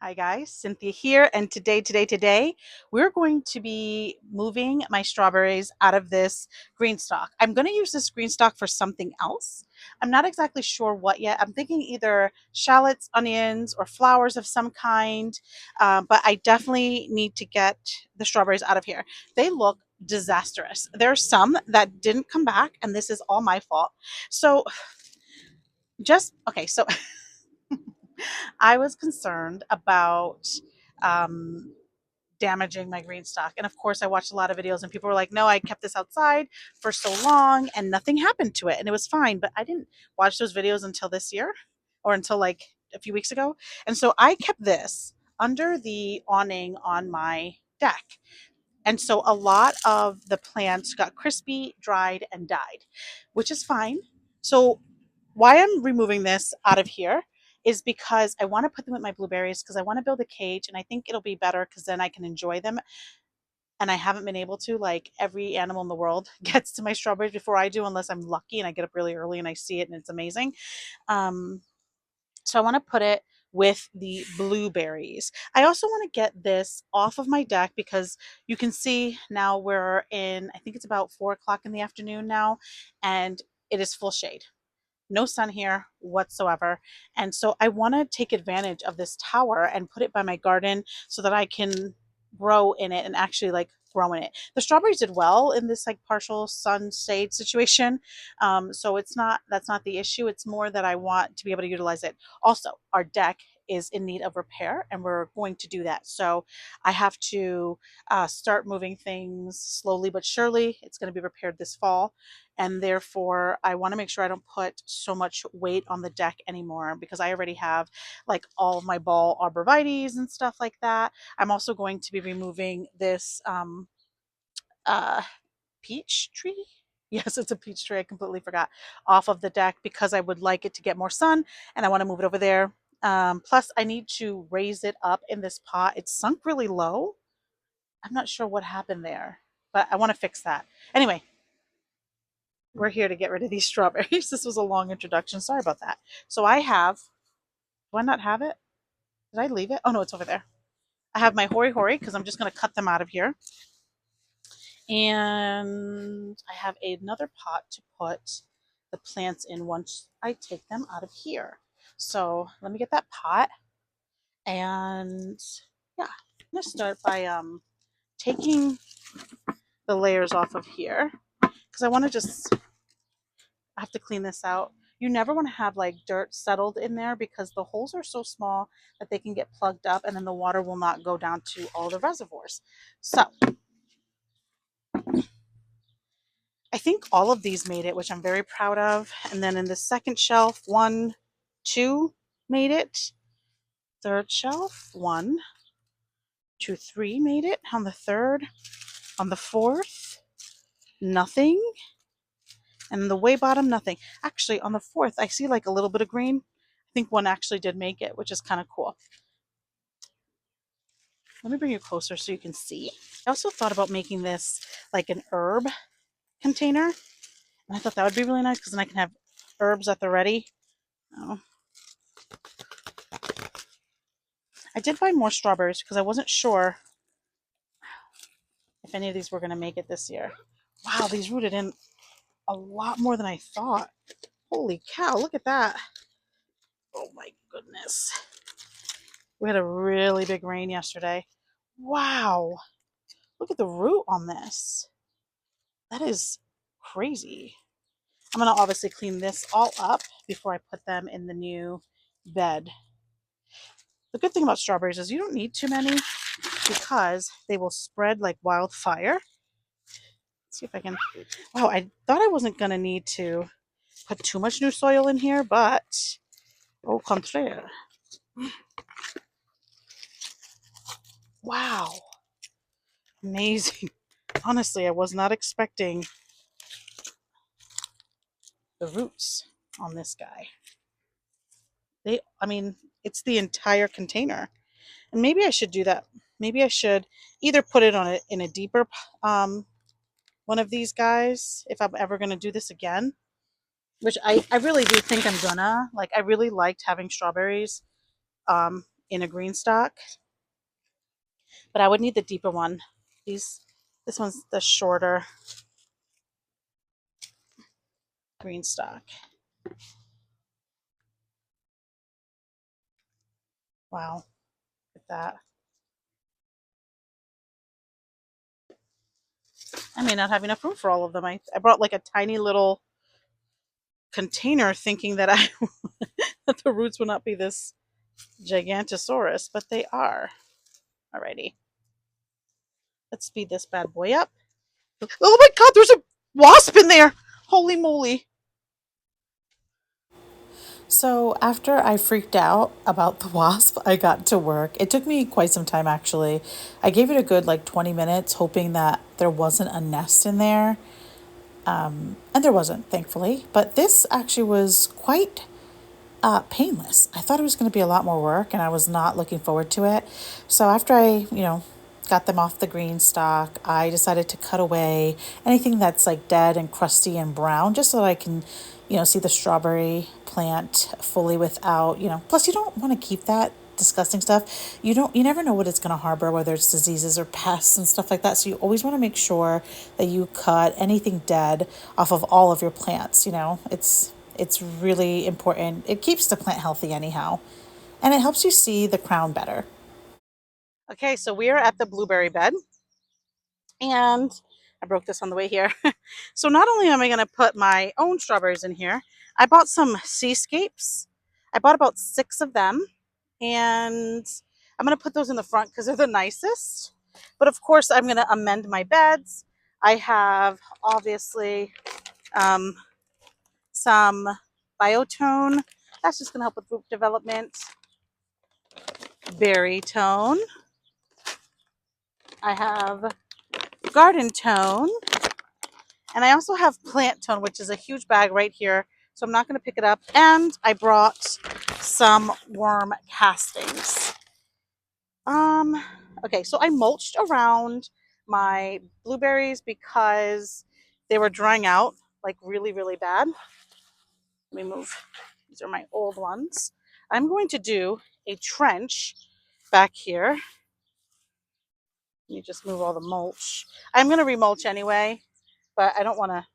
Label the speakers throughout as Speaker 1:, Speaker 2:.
Speaker 1: Hi guys, Cynthia here, and today, we're going to be moving my strawberries out of this green stalk. I'm going to use this green stalk for something else. I'm not exactly sure what yet. I'm thinking either shallots, onions, or flowers of some kind, but I definitely need to get the strawberries out of here. They look disastrous. There are some that didn't come back, and this is all my fault. So so I was concerned about um, damaging my green stock. And of course, I watched a lot of videos, and people were like, no, I kept this outside for so long and nothing happened to it. And it was fine. But I didn't watch those videos until this year or until like a few weeks ago. And so I kept this under the awning on my deck. And so a lot of the plants got crispy, dried, and died, which is fine. So why I'm removing this out of here is because I want to put them with my blueberries because I want to build a cage, and I think it'll be better because then I can enjoy them. And I haven't been able to, like every animal in the world gets to my strawberries before I do, unless I'm lucky and I get up really early and I see it and it's amazing. Um, so I want to put it with the blueberries. I also want to get this off of my deck because you can see now we're in, I think it's about 4 o'clock in the afternoon now, and it is full shade, no sun here whatsoever. And so I want to take advantage of this tower and put it by my garden so that I can grow in it and actually like grow in it. The strawberries did well in this like partial sun shade situation. So that's not the issue. It's more that I want to be able to utilize it. Also, our deck is in need of repair, and we're going to do that. So I have to start moving things slowly but surely. It's going to be repaired this fall, and therefore I want to make sure I don't put so much weight on the deck anymore because I already have like all of my ball arborvitaes and stuff like that. I'm also going to be removing this uh, peach tree. Yes, it's a peach tree. I completely forgot, off of the deck because I would like it to get more sun, and I want to move it over there. Plus, I need to raise it up in this pot. It's sunk really low. I'm not sure what happened there, but I want to fix that. Anyway, we're here to get rid of these strawberries. This was a long introduction. Sorry about that. So I have, do I not have it? Did I leave it? Oh no, it's over there. I have my hori hori because I'm just going to cut them out of here. And I have another pot to put the plants in once I take them out of here. So let me get that pot. And yeah, I'm going to start by taking the layers off of here because I want to just, I have to clean this out. You never want to have like dirt settled in there because the holes are so small that they can get plugged up and then the water will not go down to all the reservoirs. So I think all of these made it, which I'm very proud of. And then in the second shelf, 1, 2 made it. Third shelf, 1, 2, 3 made it. On the third, on the fourth, nothing. And the way bottom, nothing. Actually, on the fourth, I see like a little bit of green. I think one actually did make it, which is kind of cool. Let me bring you closer so you can see. I also thought about making this like an herb container. And I thought that would be really nice because then I can have herbs at the ready. Oh. I did buy more strawberries because I wasn't sure if any of these were going to make it this year. Wow, these rooted in a lot more than I thought. Holy cow, look at that. Oh my goodness. We had a really big rain yesterday. Wow. Look at the root on this. That is crazy. I'm going to obviously clean this all up before I put them in the new bed. The good thing about strawberries is you don't need too many because they will spread like wildfire. Let's see if I can. Wow, I thought I wasn't going to need to put too much new soil in here, but au contraire. Wow, amazing. Honestly, I was not expecting the roots on this guy. I mean, it's the entire container. And maybe I should do that. Maybe I should either put it on in a deeper one of these guys if I'm ever going to do this again, which I really do think I'm gonna. Like, I really liked having strawberries in a green stock, but I would need the deeper one. These, this one's the shorter green stock. Wow, look at that. I may not have enough room for all of them. I brought like a tiny little container thinking that I that the roots would not be this gigantosaurus, but they are. Alrighty, let's speed this bad boy up. Oh my god, there's a wasp in there! Holy moly.
Speaker 2: So after I freaked out about the wasp, I got to work. It took me quite some time actually. I gave it a good like 20 minutes, hoping that there wasn't a nest in there. And there wasn't, thankfully. But this actually was quite painless. I thought it was going to be a lot more work and I was not looking forward to it. So after I got them off the green stock, I decided to cut away anything that's like dead and crusty and brown just so that I can see the strawberry plant fully without. Plus you don't want to keep that disgusting stuff. You never know what it's going to harbor, whether it's diseases or pests and stuff like that. So you always want to make sure that you cut anything dead off of all of your plants. It's really important. It keeps the plant healthy anyhow. And it helps you see the crown better.
Speaker 1: Okay, so we are at the blueberry bed, and I broke this on the way here. So not only am I going to put my own strawberries in here, I bought some seascapes. I bought about 6 of them, and I'm going to put those in the front because they're the nicest. But of course, I'm going to amend my beds. I have obviously um, some biotone. That's just going to help with root development. Berry tone. I have garden tone. And I also have plant tone, which is a huge bag right here. So I'm not going to pick it up. And I brought some worm castings. Okay, so I mulched around my blueberries because they were drying out like really, really bad. Let me move. These are my old ones. I'm going to do a trench back here. Let me just move all the mulch. I'm going to remulch anyway, but I don't want to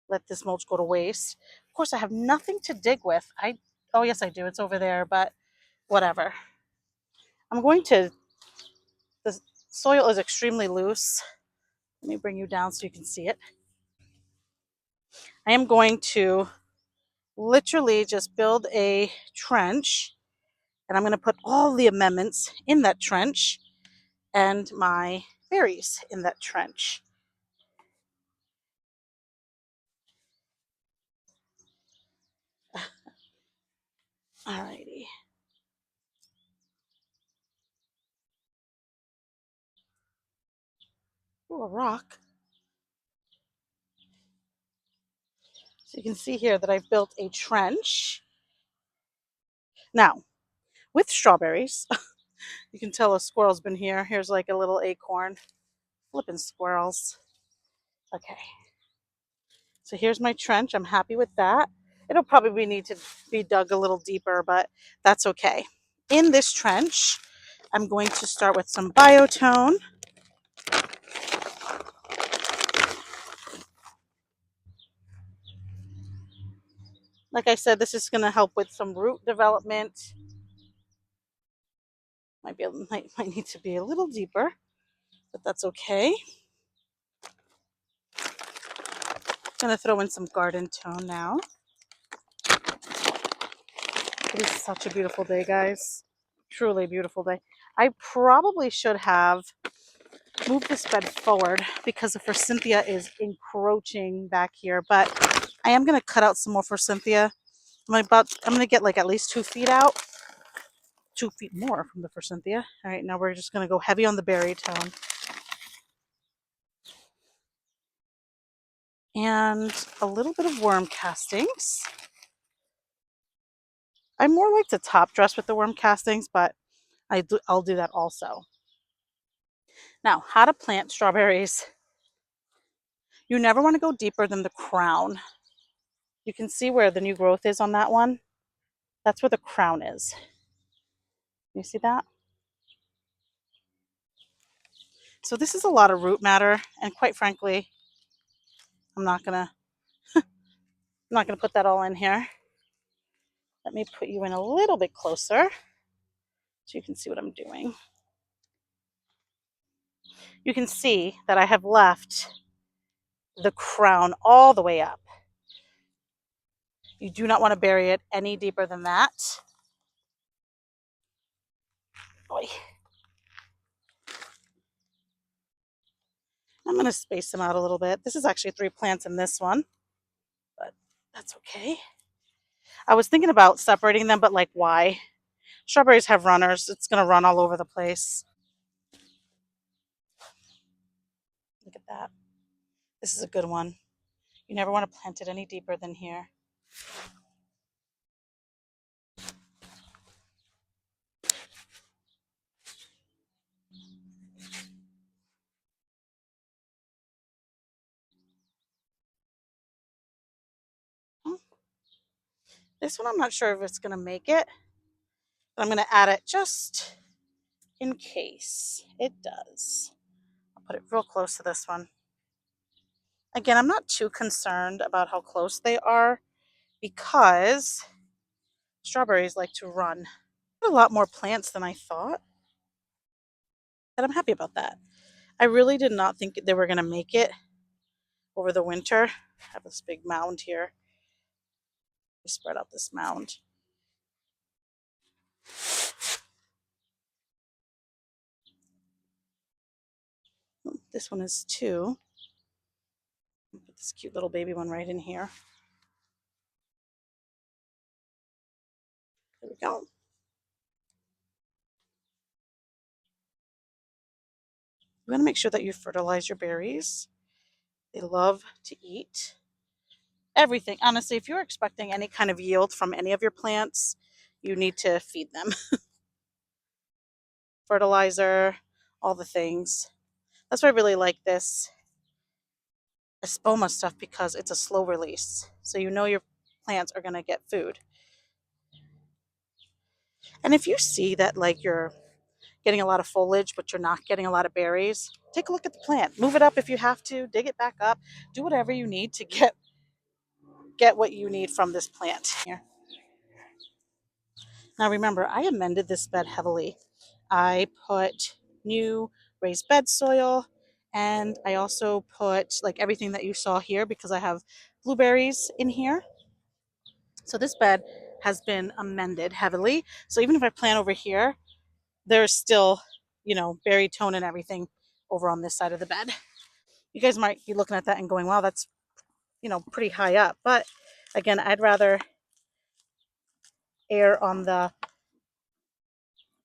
Speaker 1: let this mulch go to waste. Of course, I have nothing to dig with. Oh yes, I do. It's over there, but whatever. I'm going to, the soil is extremely loose. Let me bring you down so you can see it. I am going to literally just build a trench, and I'm going to put all the amendments in that trench and my berries in that trench. Alrighty. Ooh, a rock. So you can see here that I've built a trench. Now, with strawberries, you can tell a squirrel's been here. Here's like a little acorn. Flipping squirrels. Okay. So here's my trench. I'm happy with that. It'll probably need to be dug a little deeper, but that's okay. In this trench, I'm going to start with some biotone. Like I said, this is going to help with some root development. Might need to be a little deeper, but that's okay. I'm going to throw in some garden tone now. It is such a beautiful day, guys. Truly beautiful day. I probably should have moved this bed forward because the forsythia is encroaching back here, but I am going to cut out some more forsythia. I'm going to get like at least 2 feet out, 2 feet more from the forsythia. All right, now we're just going to go heavy on the berry tone. And a little bit of worm castings. I more like to top dress with the worm castings, but I'll do that also. Now, how to plant strawberries. You never want to go deeper than the crown. You can see where the new growth is on that one. That's where the crown is. You see that? So this is a lot of root matter, and quite frankly, I'm not gonna I'm not gonna put that all in here. Let me put you in a little bit closer so you can see what I'm doing. You can see that I have left the crown all the way up. You do not want to bury it any deeper than that. Oy. I'm going to space them out a little bit. This is actually 3 plants in this one, but that's okay. I was thinking about separating them, but like, why? Strawberries have runners. It's going to run all over the place. Look at that. This is a good one. You never want to plant it any deeper than here. This one, I'm not sure if it's going to make it, but I'm going to add it just in case it does. I'll put it real close to this one. Again, I'm not too concerned about how close they are because strawberries like to run. A lot more plants than I thought, and I'm happy about that. I really did not think they were going to make it over the winter. I have this big mound here. We spread out this mound. This one is 2. Put this cute little baby one right in here. There we go. You want to make sure that you fertilize your berries. They love to eat everything. Honestly, if you're expecting any kind of yield from any of your plants, you need to feed them. Fertilizer, all the things. That's why I really like this espoma stuff, because it's a slow release. So you know your plants are going to get food. And if you see that like you're getting a lot of foliage, but you're not getting a lot of berries, take a look at the plant. Move it up if you have to, dig it back up, do whatever you need to get what you need from this plant. Here. Now remember, I amended this bed heavily. I put new raised bed soil, and I also put like everything that you saw here because I have blueberries in here. So this bed has been amended heavily. So even if I plant over here, there's still, berry tone and everything over on this side of the bed. You guys might be looking at that and going, wow, that's, pretty high up. But again, I'd rather err on the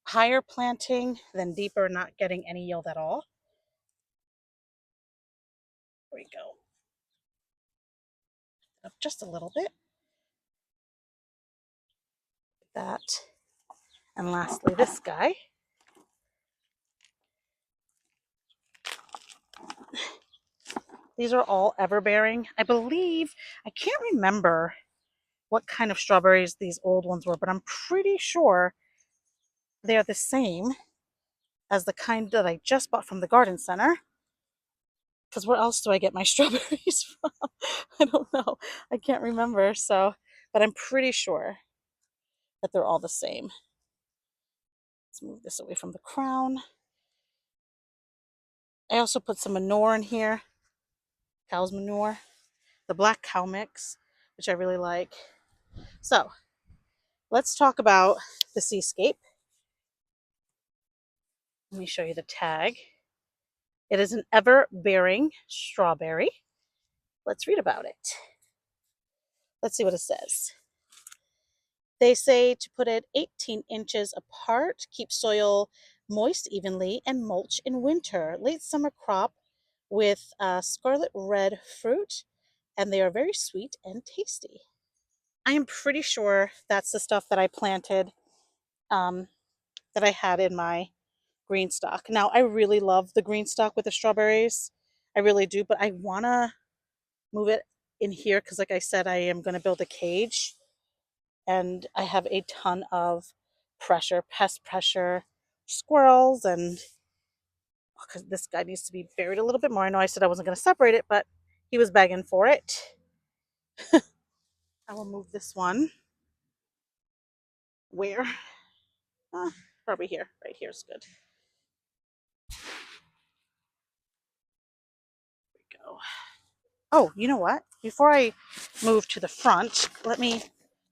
Speaker 1: higher planting than deeper not getting any yield at all. There we go. Up just a little bit. That. And lastly, this guy. These are all everbearing. I believe, I can't remember what kind of strawberries these old ones were, but I'm pretty sure they're the same as the kind that I just bought from the garden center. Because where else do I get my strawberries from? I don't know. I can't remember. So, but I'm pretty sure that they're all the same. Let's move this away from the crown. I also put some manure in here, cow's manure, the black cow mix, which I really like. So let's talk about the seascape. Let me show you the tag. It is an ever-bearing strawberry. Let's read about it. Let's see what it says. They say to put it 18 inches apart, keep soil moist evenly, and mulch in winter. Late summer crop with scarlet red fruit, and they are very sweet and tasty. I am pretty sure that's the stuff that I planted, um, that I had in my green stock. Now, I really love the green stock with the strawberries. I really do, but I want to move it in here because, like I said, I am going to build a cage, and I have a ton of pressure, pest pressure, squirrels, and because this guy needs to be buried a little bit more. I know I said I wasn't going to separate it, but he was begging for it. I will move this one. Where? Uh, Probably here. Right here is good. There we go. Oh, you know what? Before I move to the front, let me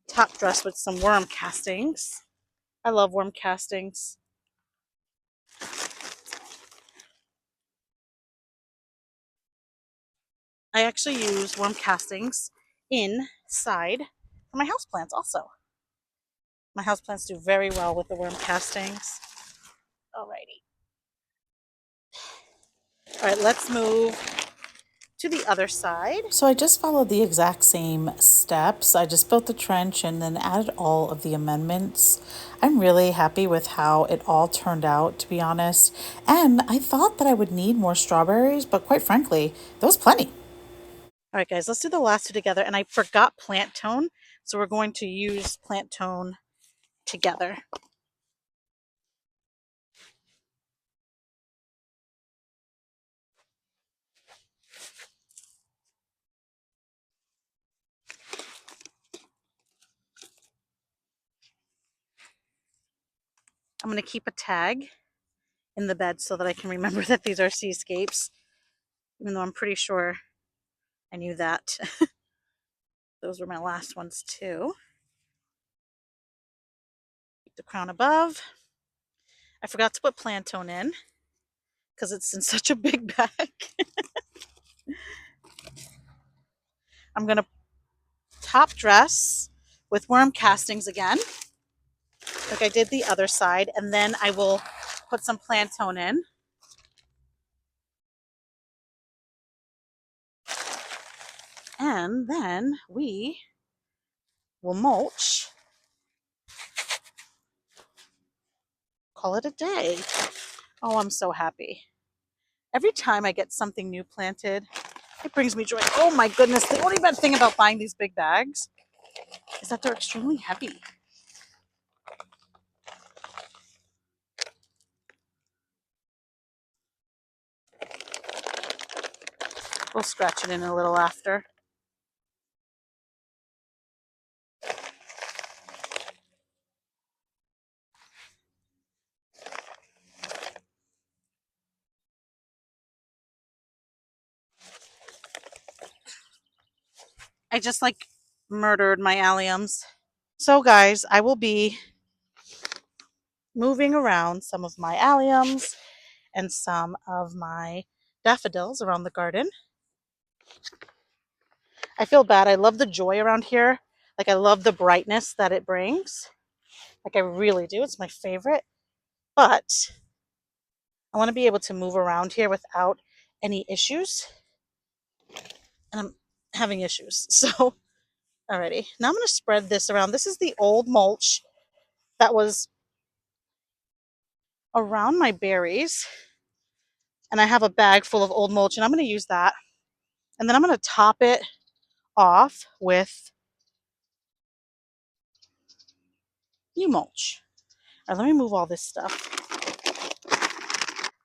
Speaker 1: top dress with some worm castings. I love worm castings. I actually use worm castings inside for my houseplants also. My houseplants do very well with the worm castings. Alrighty. All right, let's move to the other side.
Speaker 2: So I just followed the exact same steps. I just built the trench and then added all of the amendments. I'm really happy with how it all turned out, to be honest. And I thought that I would need more strawberries, but quite frankly, there was plenty.
Speaker 1: All right, guys, let's do the last two together. And I forgot plant tone, so we're going to use plant tone together. I'm going to keep a tag in the bed so that I can remember that these are seascapes, even though I'm pretty sure I knew that. Those were my last ones too. Keep the crown above. I forgot to put Plantone in because it's in such a big bag. I'm going to top dress with worm castings again, like I did the other side, and then I will put some Plantone in. And then we will mulch. Call it a day. Oh, I'm so happy. Every time I get something new planted, it brings me joy. Oh my goodness. The only bad thing about buying these big bags is that they're extremely heavy. We'll scratch it in a little after. I just like murdered my alliums. So guys, I will be moving around some of my alliums and some of my daffodils around the garden. I feel bad. I love the joy around here. Like, I love the brightness that it brings. Like, I really do. It's my favorite. But I want to be able to move around here without any issues. And I'm having issues. So, alrighty. Now I'm going to spread this around. This is the old mulch that was around my berries. And I have a bag full of old mulch, and I'm going to use that. And then I'm going to top it off with new mulch. All right, let me move all this stuff.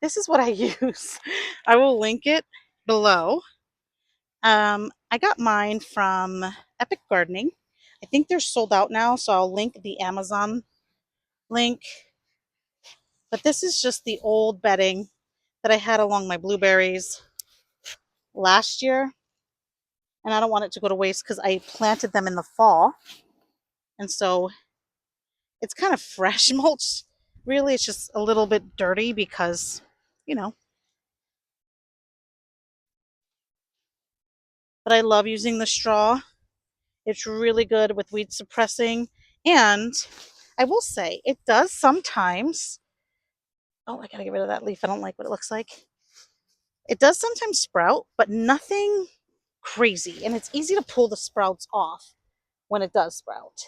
Speaker 1: This is what I use. I will link it below. I got mine from Epic Gardening. I think they're sold out now, so I'll link the Amazon link. But this is just the old bedding that I had along my blueberries last year. And I don't want it to go to waste because I planted them in the fall. And so it's kind of fresh mulch. Really, it's just a little bit dirty because, you know. But I love using the straw. It's really good with weed suppressing. And I will say, it does sometimes. Oh, I gotta get rid of that leaf. I don't like what it looks like. It does sometimes sprout, but nothing crazy. And it's easy to pull the sprouts off when it does sprout.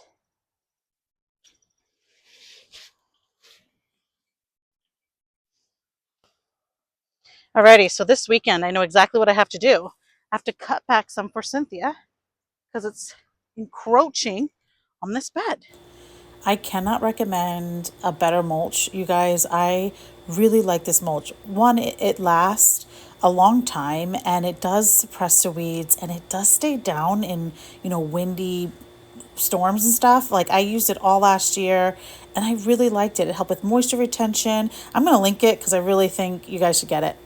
Speaker 1: Alrighty, so this weekend I know exactly what I have to do. I have to cut back some for Cynthia because it's encroaching on this bed.
Speaker 2: I cannot recommend a better mulch, you guys. I really like this mulch. One, it lasts a long time and it does suppress the weeds and it does stay down in, windy storms and stuff. Like I used it all last year and I really liked it. It helped with moisture retention. I'm going to link it because I really think you guys should get it.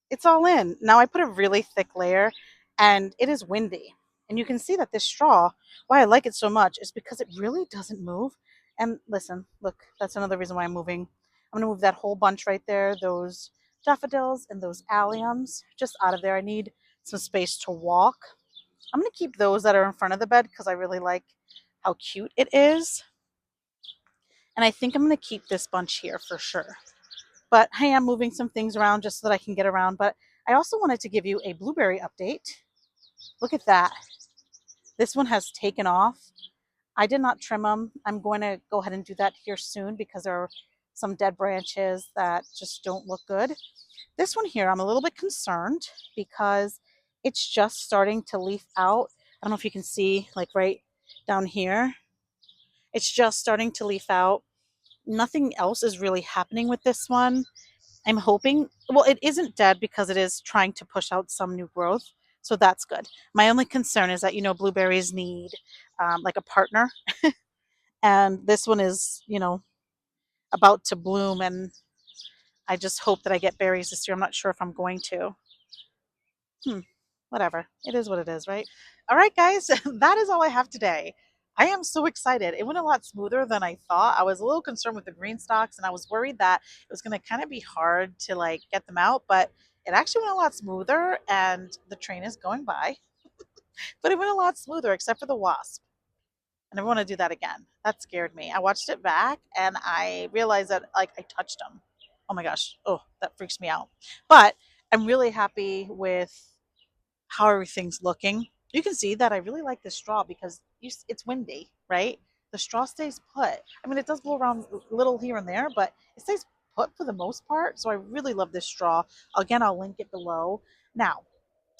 Speaker 1: It's all in. Now I put a really thick layer and it is windy. And you can see that this straw, why I like it so much is because it really doesn't move. And listen, look, that's another reason why I'm moving. I'm going to move that whole bunch right there, those daffodils and those alliums, just out of there. I need some space to walk. I'm going to keep those that are in front of the bed because I really like how cute it is. And I think I'm going to keep this bunch here for sure. But hey, I'm moving some things around just so that I can get around. But I also wanted to give you a blueberry update. Look at that. This one has taken off. I did not trim them. I'm going to go ahead and do that here soon because there are some dead branches that just don't look good. This one here, I'm a little bit concerned because it's just starting to leaf out. I don't know if you can see, like right down here. It's just starting to leaf out. Nothing else is really happening with this one. I'm hoping, well, it isn't dead because it is trying to push out some new growth. So that's good. My only concern is that, blueberries need like a partner. And this one is, about to bloom. And I just hope that I get berries this year. I'm not sure if I'm going to. Hmm, whatever. It is what it is, right? All right, guys, that is all I have today. I am so excited. It went a lot smoother than I thought. I was a little concerned with the green stalks and I was worried that it was going to kind of be hard to like get them out, but it actually went a lot smoother and the train is going by. But it went a lot smoother except for the wasp. I never want to do that again. That scared me. I watched it back and I realized that like I touched them. Oh my gosh. Oh, that freaks me out. But I'm really happy with how everything's looking. You can see that I really like this straw because it's windy, right? The straw stays put. I mean, it does blow around a little here and there, but it stays put for the most part. So I really love this straw. Again, I'll link it below. Now,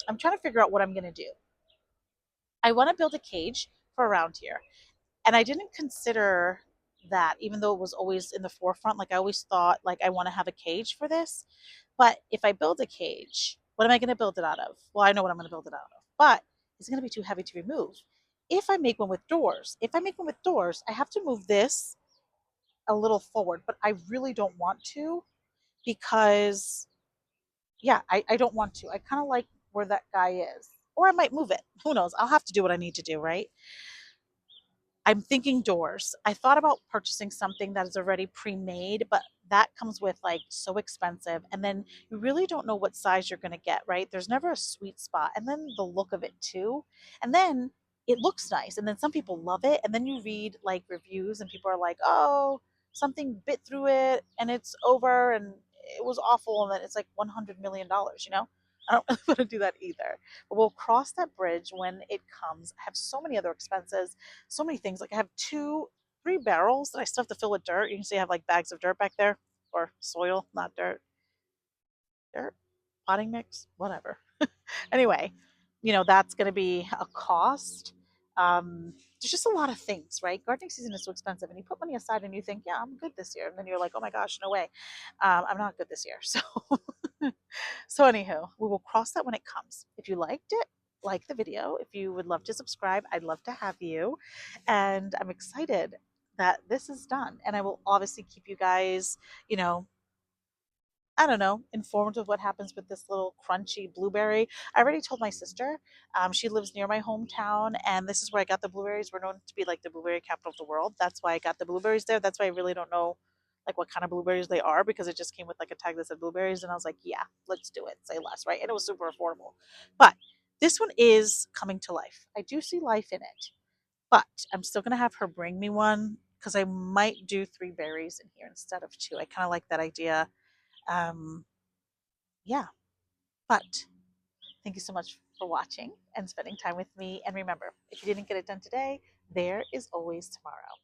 Speaker 1: I'm trying to figure out what I'm going to do. I want to build a cage for around here. And I didn't consider that, even though it was always in the forefront. Like I always thought, like I want to have a cage for this. But if I build a cage, what am I going to build it out of? Well, I know what I'm going to build it out of, but it's going to be too heavy to remove. If I make one with doors, I have to move this a little forward, but I really don't want to because, yeah, I don't want to. I kind of like where that guy is, or I might move it. Who knows? I'll have to do what I need to do, right? I'm thinking doors. I thought about purchasing something that is already pre-made, but that comes with like so expensive. And then you really don't know what size you're going to get, right? There's never a sweet spot. And then the look of it too. And then it looks nice. And then some people love it. And then you read like reviews and people are like, oh, something bit through it and it's over and it was awful. And then it's like $100 million. I don't really want to do that either. But we'll cross that bridge when it comes. I have so many other expenses, so many things. Like I have three barrels that I still have to fill with dirt. You can see I have like bags of dirt back there, or soil, not dirt, dirt, potting mix, whatever. Anyway, that's going to be a cost. There's just a lot of things, right? Gardening season is so expensive, and you put money aside and you think, yeah, I'm good this year, and then you're like, oh my gosh, no way, I'm not good this year. So, so anywho, we will cross that when it comes. If you liked it, like the video. If you would love to subscribe, I'd love to have you, and I'm excited that this is done. And I will obviously keep you guys, you know, I don't know, informed of what happens with this little crunchy blueberry. I already told my sister. She lives near my hometown, and this is where I got the blueberries. We're known to be like the blueberry capital of the world. That's why I got the blueberries there. That's why I really don't know like what kind of blueberries they are because it just came with like a tag that said blueberries, and I was like, yeah, let's do it. Say less, right? And it was super affordable. But this one is coming to life. I do see life in it, but I'm still gonna have her bring me one because I might do three berries in here instead of two. I kind of like that idea. Um, yeah, but thank you so much for watching and spending time with me. And remember, if you didn't get it done today, there is always tomorrow.